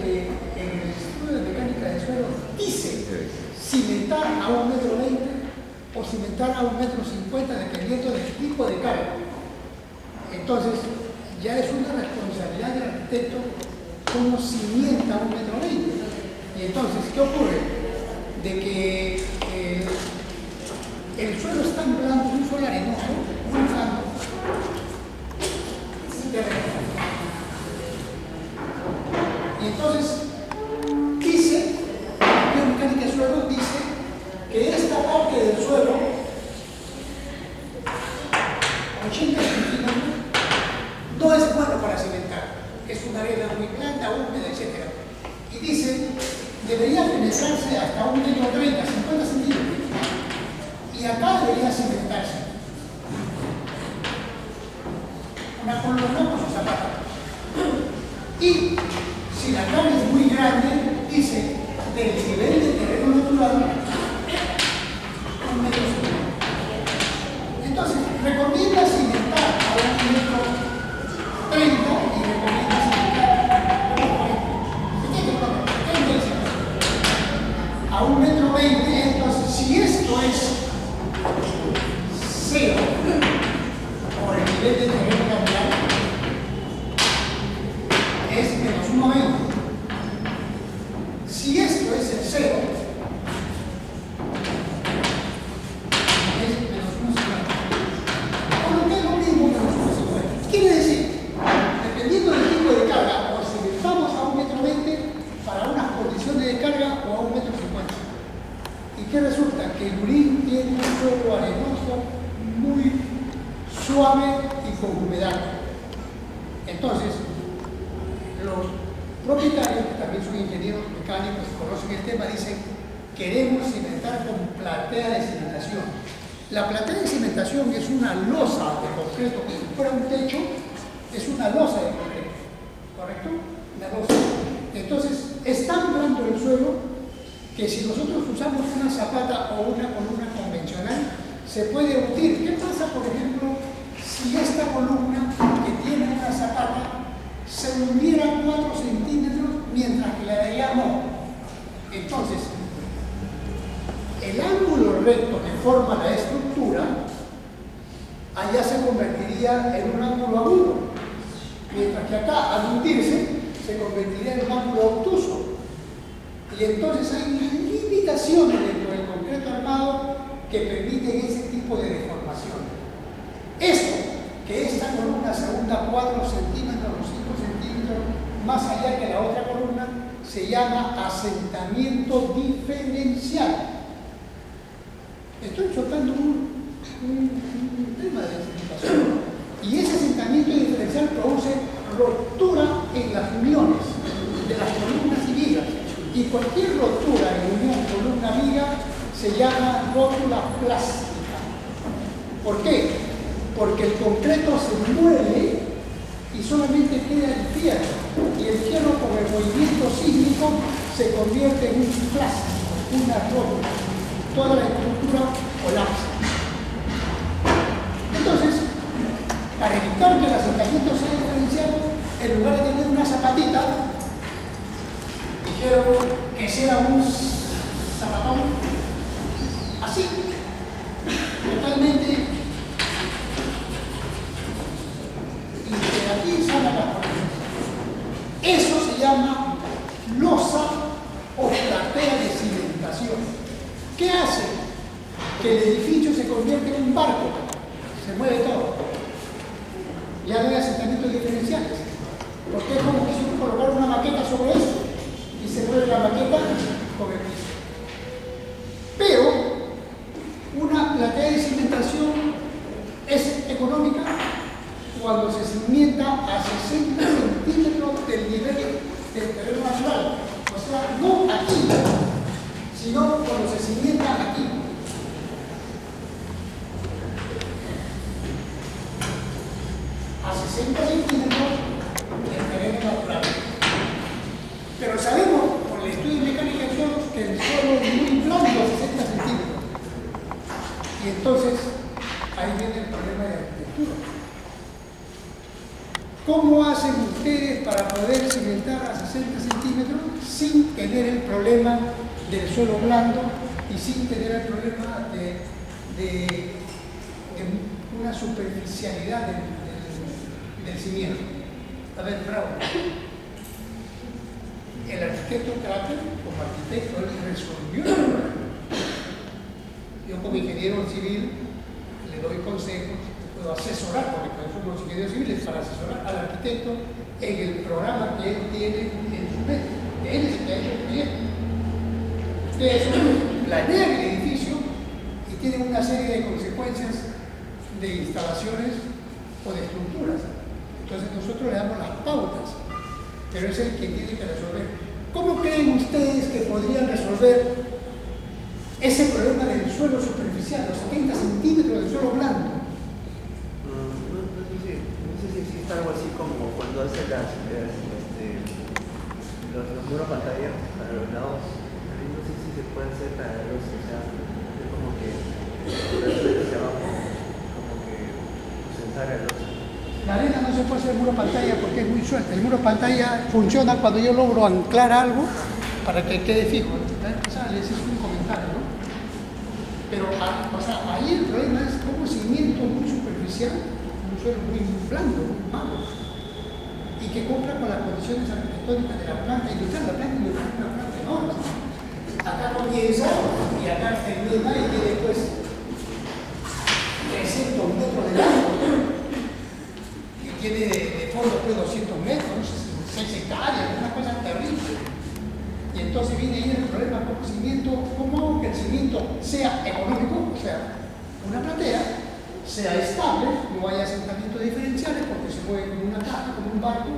que en el estudio de mecánica de suelo dice cimentar a 1,20 m o cimentar a 1,50 m dependiendo del tipo de carga. Entonces, ya es una responsabilidad del arquitecto cómo cimienta a 1,20 m. Y entonces, ¿qué ocurre? De que el suelo es tan blando, es un suelo arenoso, muy blando. Y entonces, dice, la biomecánica del suelo dice que esta parte del suelo, 80 centímetros, no es bueno para cimentar. Es una arena muy blanda, húmeda, etc. Y dice, debería penetrarse hasta 1,30 m, 50 centímetros. Y acá debería cimentarse. Una columna con su zapato. Y si la carga es muy grande, dice, del nivel de terreno natural, 1,50 m. Entonces, recomienda cimentar a 1,30 m y recomienda cimentar a 1,20 m. Entonces, si esto es 0 por el nivel de terreno natural, es menos 1,20 m. Si esto es el 0, es menos 1,50 m. Por lo que es lo mismo menos 1,50 m. Quiere decir, dependiendo del tipo de carga, o cimentamos a 1,20 m para unas condiciones de carga o a 1,50 m. ¿Y qué resulta? Que el Lurín tiene un suelo arenoso muy suave y con humedad. Entonces, los propietarios, que también son ingenieros mecánicos y conocen el tema, dicen: queremos cimentar con platea de cimentación. La platea de cimentación es una losa de concreto, que si fuera un techo, es una losa de concreto, ¿correcto? Una losa. Entonces, es tan blando el suelo que si nosotros usamos una zapata o una columna convencional, se puede hundir. ¿Qué pasa, por ejemplo, si esta columna que tiene una zapata se hundiera 4 centímetros mientras que la de allá no? Entonces, el ángulo recto que forma la estructura allá se convertiría en un ángulo agudo, mientras que acá, al hundirse, se convertiría en un ángulo obtuso. Y entonces hay limitaciones dentro del concreto armado que permiten ese tipo de deformación. Esto, que esta columna se hunda 4 centímetros o 5 centímetros más allá que la otra columna, se llama asentamiento diferencial. Estoy tocando un tema de explicación. Y ese asentamiento diferencial produce ruptura en las uniones de las columnas y vigas. Y cualquier rotura en unión con una viga se llama rótula plástica. ¿Por qué? Porque el concreto se mueve y solamente queda el fierro. Y el fierro, con el movimiento sísmico, se convierte en un plástico, una rótula. Toda la estructura colapsa. Entonces, para evitar que el asentamiento sea diferenciado, en lugar de tener una zapatita, dijeron que sea un zapatón así, totalmente, y de aquí sale la corriente. Eso se llama losa o platea de cimentación. ¿Qué hace? Que el edificio se convierte en un barco, se mueve todo. Ya no hay asentamientos diferenciales, porque es como que si uno colocar una maqueta sobre eso y se mueve la maqueta con el piso. Pero una platea de cimentación es económica cuando se cimienta a 60 centímetros del nivel del terreno natural. O sea, no aquí, sino cuando se cimienta aquí. A 60 centímetros del terreno natural. Pero sabemos, por el estudio de mecánica de suelos, que el suelo es muy blando a 60 centímetros. Y entonces, ahí viene el problema de arquitectura. ¿Cómo hacen ustedes para poder cimentar a 60 centímetros sin tener el problema del suelo blando y sin tener el problema de una superficialidad del cimiento? A ver, bravo. El arquitecto Crater, como arquitecto, él resolvió el problema. Yo como ingeniero civil le doy consejos, puedo asesorar, porque por ejemplo los ingenieros civiles para asesorar al arquitecto en el programa que él tiene en su mente. Él es el que ha hecho el proyecto. Ustedes planean el edificio y tienen una serie de consecuencias de instalaciones o de estructuras. Entonces nosotros le damos las pautas, pero es el que tiene que resolver. ¿Cómo creen ustedes que podrían resolver ese problema del suelo superficial, los 70 centímetros del suelo blando? No sé si existe algo así como cuando hacen los muros pantalla para los lados. No sé si se puede hacer para los, o sea, es como que hacia abajo, como que sentar el otro. La arena no se puede hacer muro pantalla porque es muy suelta. El muro pantalla funciona cuando yo logro anclar algo para que quede fijo. O sea, ese es un comentario, ¿no? Pero ahí el problema es como cimiento muy superficial, un suelo muy blando, muy malo, y que compra con las condiciones arquitectónicas de la planta industrial. La planta industrial es una planta enorme. Acá comienza y acá termina y tiene después 300 metros de largo. Tiene de fondo pues 200 metros, 6 hectáreas, una cosa terrible. Y entonces viene ahí el problema con el cimiento, ¿cómo hago que el cimiento sea económico? O sea, una platea, sea estable, no haya asentamientos diferenciales porque se mueve como una caja, como un barco,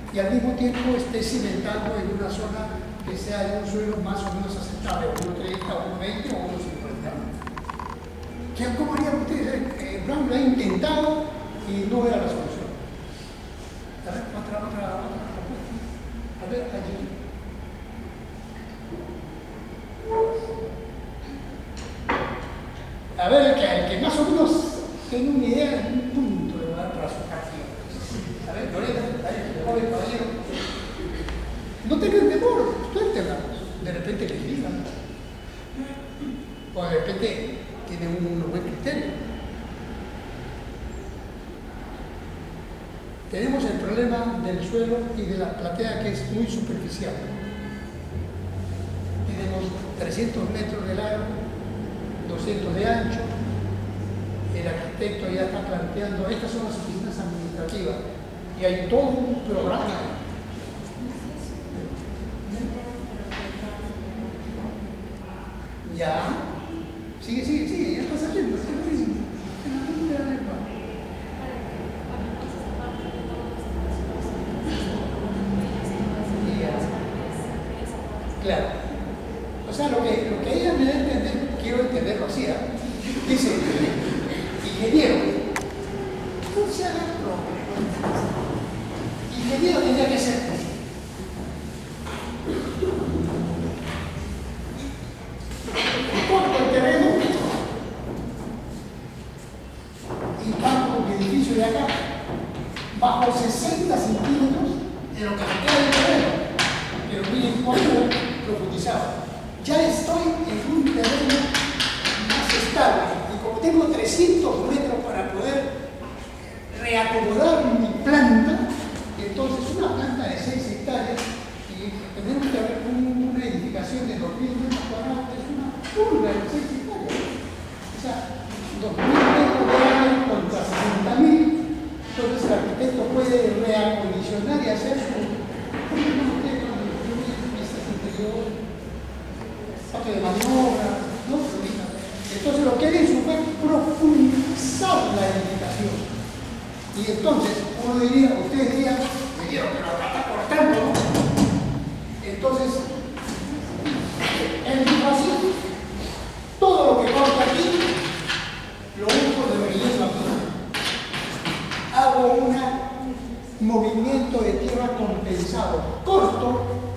y al mismo tiempo esté cimentado en una zona que sea de un suelo más o menos aceptable, 1,30, 1,20 o 1,50. ¿Cómo harían ustedes? Brown lo ha intentado y no era la solución. A ver, otra propuesta. A ver, allí. A ver, el que más o menos tenga una idea de un punto le va a dar para su partido. A ver, Lorena, joven caballero. No tengan temor, suéltenla. De repente les digan. O de repente tienen un buen criterio. Tenemos el problema del suelo y de la platea que es muy superficial. Tenemos 300 metros de largo, 200 de ancho. El arquitecto ya está planteando, estas son las oficinas administrativas, y hay todo un programa. Ya, sigue, ya está saliendo, Claro. O sea, lo que ella me da a entender, quiero entenderlo así, ¿eh? Dice, ingeniero, no se haga problema. Ingeniero tendría que ser. Corto el terreno y bajo el edificio de acá, bajo 60 centímetros de lo que se queda del terreno, pero miren cuánto profundizado. Ya estoy en un terreno más estable y como tengo 300 metros para poder reacomodar mi planta, entonces una planta de 6 hectáreas y tener una edificación de 2.000 metros cuadrados es una pulga de 6 hectáreas. O sea, 2.000 metros de área contra 60.000, entonces el arquitecto puede reacondicionar y hacer su de maniobra, ¿no? Entonces lo que él hizo fue profundizar la edificación. Y entonces uno diría, ustedes dirían, pero acá está cortando, ¿no? Entonces, él dijo así, todo lo que corta aquí, lo uso de relleno aquí. Hago un movimiento de tierra compensado, corto,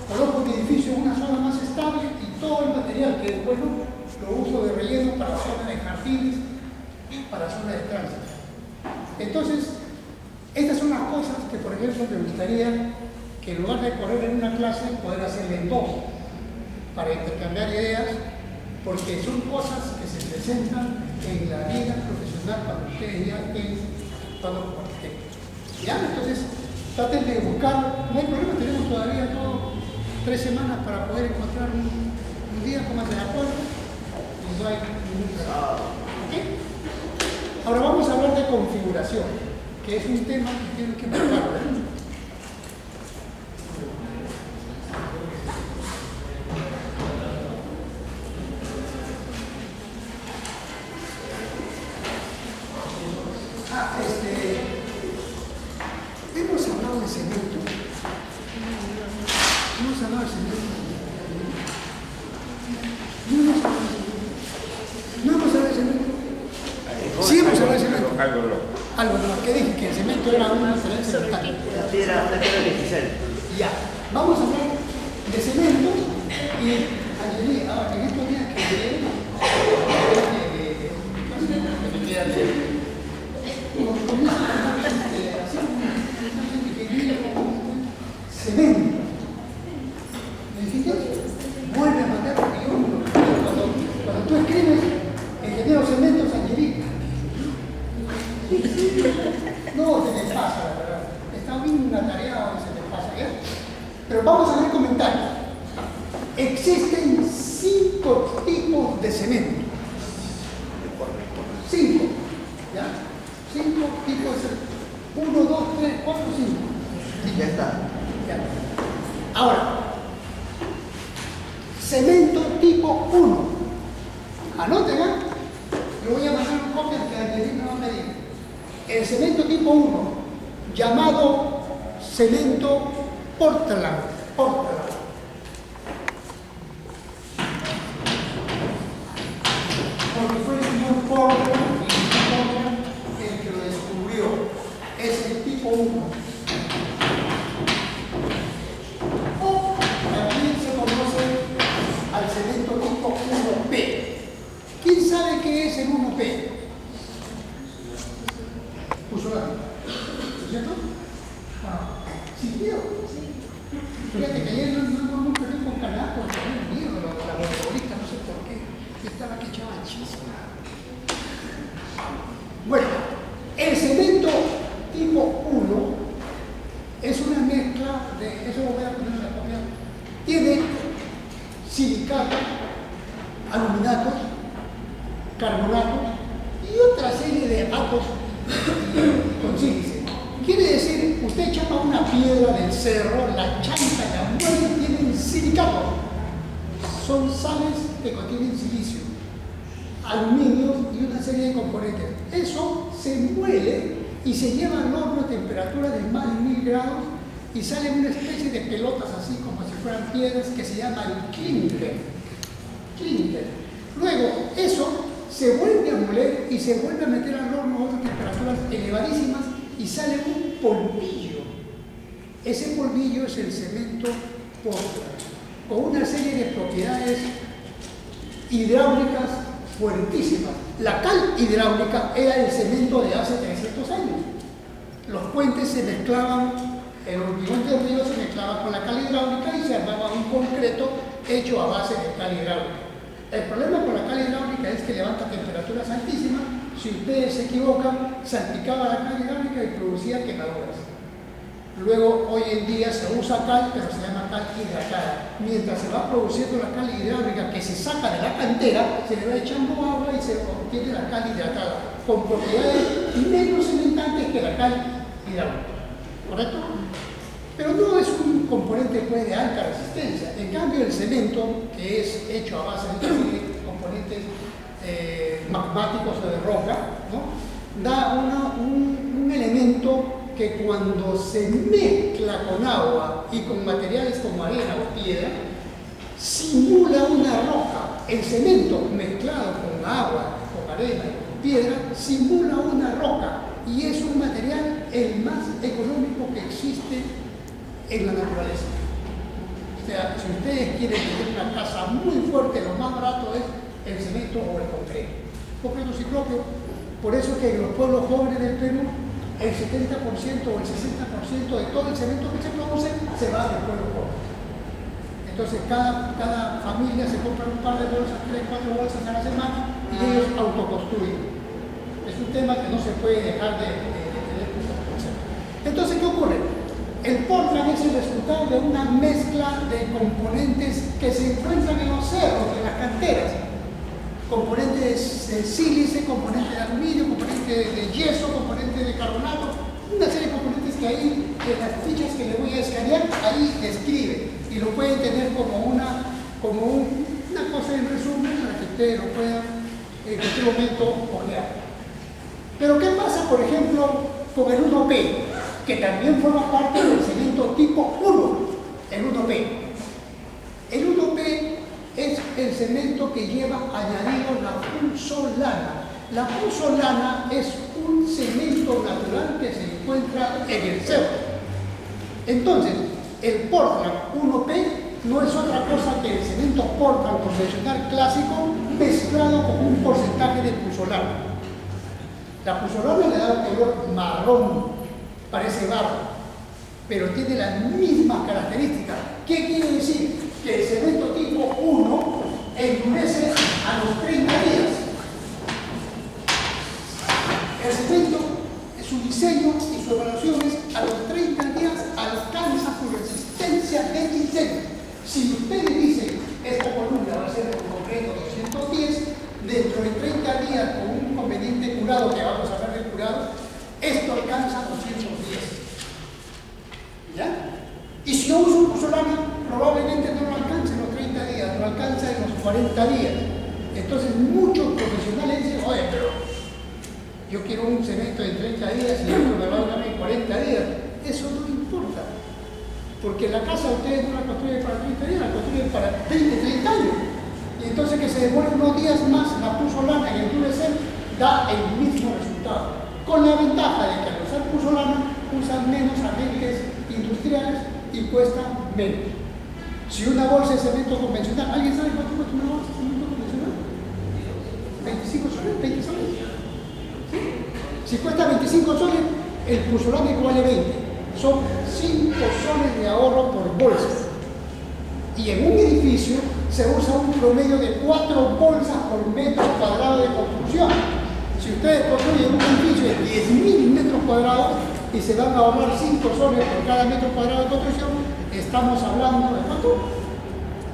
coloco mi edificio en una zona más estable y todo el material que es bueno lo uso de relleno para zona de jardines, para zona de tránsito. Entonces, Estas son las cosas que, por ejemplo, me gustaría que en lugar de correr en una clase, poder hacerla en dos, para intercambiar ideas, porque son cosas que se presentan en la vida profesional cuando ustedes ya estén actuando como arquitectos. ¿Ya? Entonces, traten de buscar, no hay problema, tenemos todavía 3 semanas para poder encontrar un día, pónganse de acuerdo, y no hay ningún problema. ¿Okay? Ahora vamos a hablar de configuración, que es un tema que tienen que marcar. Hemos hablado de cemento. Hemos hablado de cemento. No hemos hablado de cemento. Sí, hemos hablado de cemento. Algo no, que dije que el cemento era una referencia local. Era 16. Ya, vamos a hablar de cemento y Angelina, ahora en estos días que cemento. ¿Me dijiste? Vuelve a mandar porque yo cuando tú escribes ingeniero cemento Angelina. No se me pasa, la verdad. Está bien atareado y se me pasa, ¿ya? Pero vamos a ver comentarios. Existen 5 tipos de cemento. 5. ¿Ya? 5 tipos de cemento. 1, 2, 3, 4, 5. Ya está. Ya. Ahora, cemento tipo 1. Anoten, ¿eh? Yo voy a mandar un copia que Angelina no me diga. El cemento tipo 1, llamado cemento Portland. Porque fue el señor Portland el que lo descubrió. Es el tipo 1. O también se conoce al cemento tipo 1P. ¿Quién sabe qué es el 1P? Puso la vida. ¿No es cierto? Sí, tío. Fíjate que ayer no mucho tiempo en Canadá porque había venido la voleibolista, no sé por qué. Yo estaba que echaba chispa. Bueno, el cemento tipo 1 es una mezcla de, eso lo voy a poner en la copia, tiene silicato, aluminatos, carbonatos y otra serie de atos con sílice. Quiere decir, usted chapa una piedra del cerro, la chanta y la muelle tienen silicato. Son sales que contienen silicio, aluminio y una serie de componentes. Eso se muele y se lleva al horno a temperatura de más de 1000 grados y sale una especie de pelotas así como si fueran piedras que se llama el clinker. Luego, eso se vuelve a moler y se vuelve a meter al horno a otras temperaturas elevadísimas y sale un polvillo. Ese polvillo es el cemento Portland, con una serie de propiedades hidráulicas fuertísimas. La cal hidráulica era el cemento de hace 300 años. Los puentes se mezclaban, el hormigón del río se mezclaba con la cal hidráulica y se armaba un concreto hecho a base de cal hidráulica. El problema con la cal hidráulica es que levanta temperaturas altísimas. Si ustedes se equivocan, salpicaba la cal hidráulica y producía quemaduras. Luego, hoy en día se usa cal, pero se llama cal hidratada. Mientras se va produciendo la cal hidráulica que se saca de la cantera, se le va echando agua y se obtiene la cal hidratada, con propiedades menos cementantes que la cal hidráulica. ¿Correcto? Pero no es un componente pues, de alta resistencia. En cambio, el cemento, que es hecho a base de componentes magmáticos o de roca, ¿no? Da un elemento que cuando se mezcla con agua y con materiales como arena o piedra, simula una roca. El cemento mezclado con agua, con arena y con piedra, simula una roca y es un material el más económico que existe en la naturaleza. O sea, si ustedes quieren tener una casa muy fuerte, lo más barato es el cemento o el concreto. Concreto ciclópeo. Por eso es que en los pueblos jóvenes del Perú el 70% o el 60% de todo el cemento que se produce se va al pueblo pobre. Entonces cada familia se compra un par de bolsas, 3, 4 bolsas a la semana y ellos autoconstruyen. Es un tema que no se puede dejar de tener consideración. Entonces, ¿qué ocurre? El Portland es el resultado de una mezcla de componentes que se encuentran en los cerros, en las canteras. Componentes de sílice, componentes de aluminio, componentes de yeso, componentes de carbonato, una serie de componentes que ahí, en las fichas que le voy a escanear, ahí describe. Y lo pueden tener como una cosa en resumen para que ustedes lo puedan en cualquier momento ojear. Pero ¿qué pasa, por ejemplo, con el 1P? Que también forma parte del cemento tipo 1, el 1P. El 1P es el cemento que lleva añadido la puzzolana. La puzzolana es un cemento natural que se encuentra en el cerro. Entonces, el Portland 1P no es otra cosa que el cemento Portland convencional clásico mezclado con un porcentaje de puzzolana. La puzzolana le da un color marrón, parece barro, pero tiene las mismas características. ¿Qué quiere decir? Que el cemento tipo 1 endurece a los 30 días. El cemento, su diseño y su evaluación es a los 30 días alcanza su resistencia de diseño. Si ustedes dicen esta columna va a ser con concreto 210, dentro de 30 días con un conveniente curado, que vamos a hablar de curado, esto alcanza 210. ¿Ya? Y si yo uso un puzzolana, probablemente no lo alcance en los 30 días, lo alcanza en los 40 días. Entonces muchos profesionales dicen, oye, pero yo quiero un cemento en 30 días y otro me va a dar en 40 días. Eso no importa. Porque la casa ustedes no la construyen para 30 días, la construyen para 20, 30 años. Y entonces que se demore unos días más la puzzolana en endurecer da el mismo resultado. Con la ventaja de que al usar puzzolana usan menos agentes industriales y cuesta menos. Si una bolsa de cemento convencional, ¿alguien sabe cuánto cuesta una bolsa de cemento convencional? 25 soles, 20 soles. ¿Sí? Si cuesta 25 soles, el puzzolana equivale 20. Son 5 soles de ahorro por bolsa. Y en un edificio se usa un promedio de 4 bolsas por metro cuadrado de construcción. Si ustedes construyen un edificio de 10.000 metros cuadrados y se van a ahorrar 5 soles por cada metro cuadrado de construcción, estamos hablando de ¿cuánto?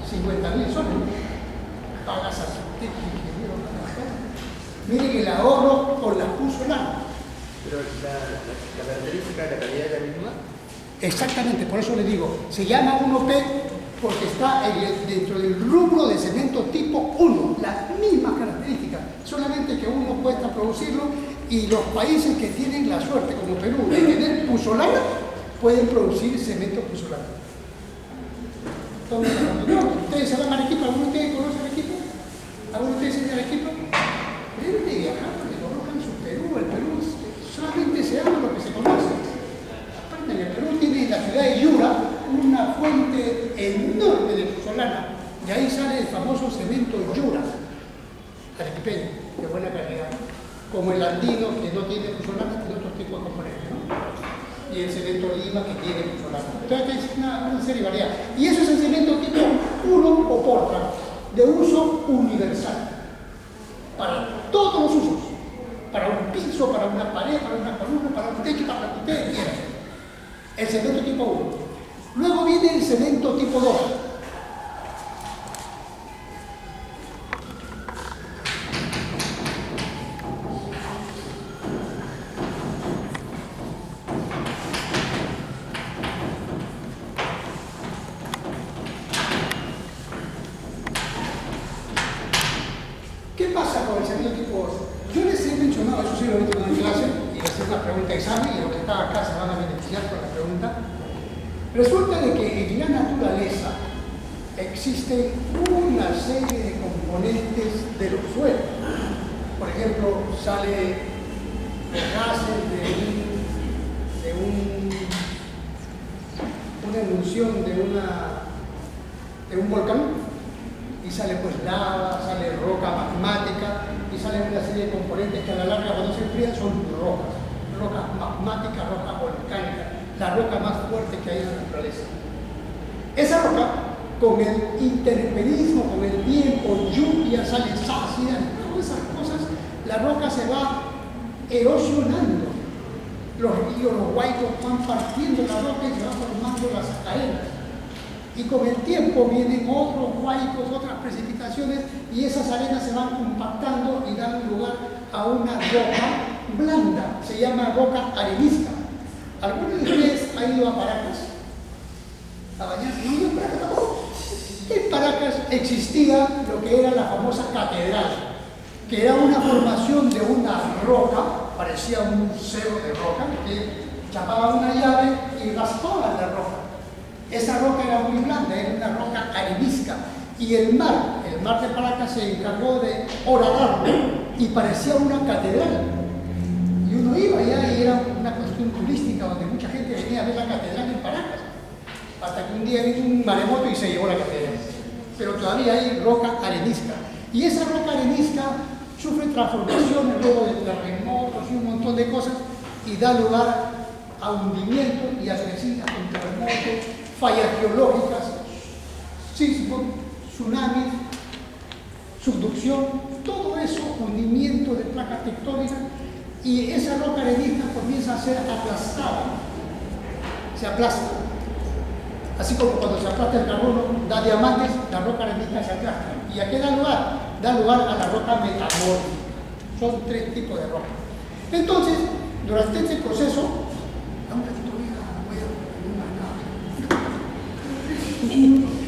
50.000 soles. Pagas así. Miren el ahorro con la puzzolana. Pero la característica de la calidad es la misma. Exactamente, por eso les digo, se llama 1P porque está dentro del rubro de cemento tipo 1, las mismas características, solamente que uno cuesta producirlo y los países que tienen la suerte, como Perú, de tener puzzolana, pueden producir cemento puzzolana. Entonces, ustedes se van a Arequipa, ¿alguno de ustedes conoce Arequipa? ¿Alguno de ustedes es de Arequipa? Deben de viajar porque conozcan su Perú, el Perú solamente se habla lo que se conoce. Aparte, en el Perú tiene en la ciudad de Yura una fuente enorme de puzzolana, y ahí sale el famoso cemento Yura, arequipeño, de buena calidad, como el andino que no tiene puzzolana, tiene otro tipo de componentes, ¿no? Y el cemento Lima que tiene puzzolana. Entonces es una serie variada. Y eso es el cemento tipo 1 o Portland, de uso universal, para todos los usos, para un piso, para una pared, para una columna, para un techo, para lo que ustedes quieran. El cemento tipo 1. Luego viene el cemento tipo 2. ¿Qué pasa con el cemento tipo 2? Yo les he mencionado, eso sí lo he visto en clase, y les hice una pregunta de examen, y los que están acá se van a beneficiar con la pregunta. Resulta de que en la naturaleza existe una serie de componentes de los suelos. Por ejemplo, sale los gases de una emulsión de un volcán, y sale pues lava, sale roca magmática, y salen una serie de componentes que a la larga cuando se enfrían son rocas. roca magmática, roca volcánica, la roca más fuerte que hay en la naturaleza. Esa roca, con el intemperismo, con el tiempo, lluvias, sales ácidas, todas esas cosas, la roca se va erosionando. Los ríos, los huaicos van partiendo la roca y se van formando las cadenas. Y con el tiempo vienen otros huaicos, otras precipitaciones, y esas arenas se van compactando y dan lugar a una roca blanda. Se llama roca arenisca. ¿Alguno de ustedes ha ido a Paracas a bañarse? ¿No ido a Paracas tampoco? En Paracas existía lo que era la famosa catedral, que era una formación de una roca, parecía un cerro de roca, que chapaba una llave y raspaba la roca. Esa roca era muy blanda, era una roca arenisca. Y el mar de Paracas se encargó de horadarlo y parecía una catedral. Y uno iba allá y era una cuestión turística donde mucha gente venía a ver la catedral en Paracas. Hasta que un día vino un maremoto y se llevó la catedral. Pero todavía hay roca arenisca. Y esa roca arenisca sufre transformaciones luego de terremotos y un montón de cosas y da lugar a hundimientos y a crecidas con terremotos, fallas geológicas, sismos, tsunamis, subducción, todo eso, hundimiento de placas tectónicas, y esa roca arenisca comienza a ser aplastada, se aplasta. Así como cuando se aplasta el carbono, da diamantes, la roca arenisca se aplasta. ¿Y a qué da lugar? Da lugar a la roca metamórfica. Son tres tipos de roca. Entonces, durante este proceso, voy a poner una cámara.